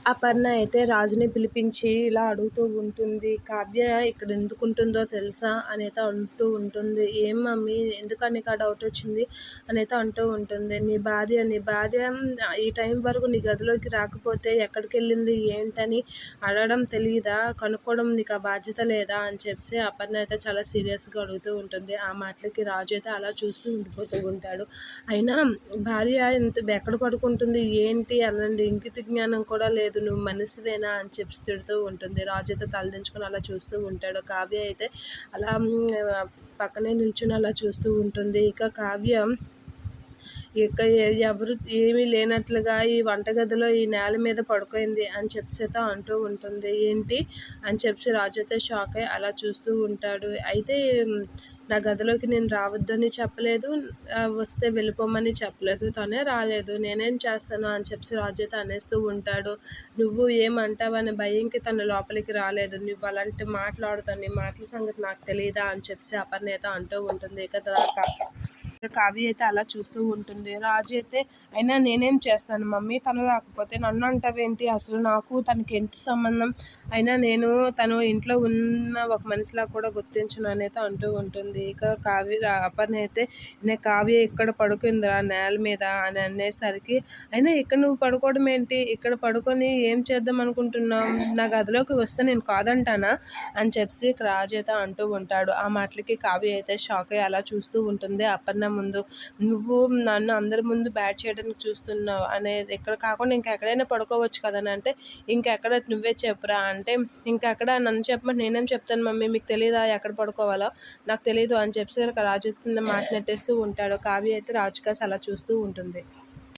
అపర్ణ అయితే రాజుని పిలిపించి ఇలా అడుగుతూ ఉంటుంది. కావ్య ఇక్కడ ఎందుకుంటుందో తెలుసా అనైతే అంటూ ఉంటుంది. ఏం మమ్మీ ఎందుకని నీకు ఆ డౌట్ వచ్చింది అనైతే అంటూ ఉంటుంది. నీ భార్య ఈ టైం వరకు నీ గదిలోకి రాకపోతే ఎక్కడికి వెళ్ళింది ఏంటని అడగడం తెలియదా, కనుక్కోవడం నీకు ఆ బాధ్యత లేదా అని చెప్పి అపర్ణ అయితే చాలా సీరియస్గా అడుగుతూ ఉంటుంది. ఆ మాటలకి రాజు అయితే అలా చూస్తూ ఉండిపోతూ ఉంటాడు. అయినా భార్య ఎక్కడ పడుకుంటుంది ఏంటి అనండి ఇంకిత జ్ఞానం కూడా లేదు, నువ్వు మనిషివేనా అని చెప్పి తిడుతూ ఉంటుంది. రాజు అయితే తలదించుకొని అలా చూస్తూ ఉంటాడు. కావ్య అయితే అలా పక్కనే నిల్చుని అలా చూస్తూ ఉంటుంది. ఇక కావ్య ఇక ఎవరు ఏమీ లేనట్లుగా ఈ వంటగదిలో ఈ నేల మీద పడుకోయింది అని చెప్పి అయితే అంటూ ఉంటుంది. ఏంటి అని చెప్పి రాజు అయితే షాక్ అయ్యి అలా చూస్తూ ఉంటాడు. అయితే నా గదిలోకి నేను రావద్దని చెప్పలేదు, వస్తే వెళ్ళిపోమని చెప్పలేదు, తనే రాలేదు, నేనేం చేస్తాను అని చెప్పి రాజు అయితే అనేస్తూ ఉంటాడు. నువ్వు ఏమంటావనే భయంకి తన లోపలికి రాలేదు, నువ్వు అలాంటి మాట్లాడుతాను, నీ మాటల సంగతి నాకు తెలియదా అని చెప్పి అపర్ణ అయితే అంటూ ఉంటుంది. కావ్య అయితే అలా చూస్తూ ఉంటుంది. రాజు అయితే అయినా నేనేం చేస్తాను మమ్మీ, తను రాకపోతే నన్ను అంటావేంటి, అసలు నాకు తనకి ఏంటి సంబంధం, అయినా నేను తను ఇంట్లో ఉన్న ఒక మనిషిలా కూడా గుర్తించను అనేది అంటూ ఉంటుంది. ఇక అపర్ణ అయితే కావ్య ఇక్కడ పడుకుంది ఆ నేల మీద అని అనేసరికి, అయినా ఇక్కడ నువ్వు పడుకోవడం ఏంటి, ఇక్కడ పడుకొని ఏం చేద్దాం అనుకుంటున్నావు, నా గదిలోకి వస్తే నేను కాదంటానా అని చెప్పి రాజు అయితే అంటూ ఉంటాడు. ఆ మాటలకి కావ్య అయితే షాక్ అయ్యి అలా చూస్తూ ఉంటుంది. అపర్ణ ముందు నువ్వు నన్ను అందరి ముందు బ్యాట్ చేయడానికి చూస్తున్నావు అనేది, ఇక్కడ కాకుండా ఇంకెక్కడైనా పడుకోవచ్చు కదా అని అంటే, ఇంకెక్కడ నువ్వే చెప్పురా అంటే, ఇంకెక్కడ నన్ను చెప్పమంటే నేనేం చెప్తాను మమ్మీ, మీకు తెలియదా ఎక్కడ పడుకోవాలో, నాకు తెలియదు అని చెప్పి రాజు మాట నెట్టేస్తూ ఉంటాడు. కావ్య అయితే రాజు కాసి అలా చూస్తూ ఉంటుంది.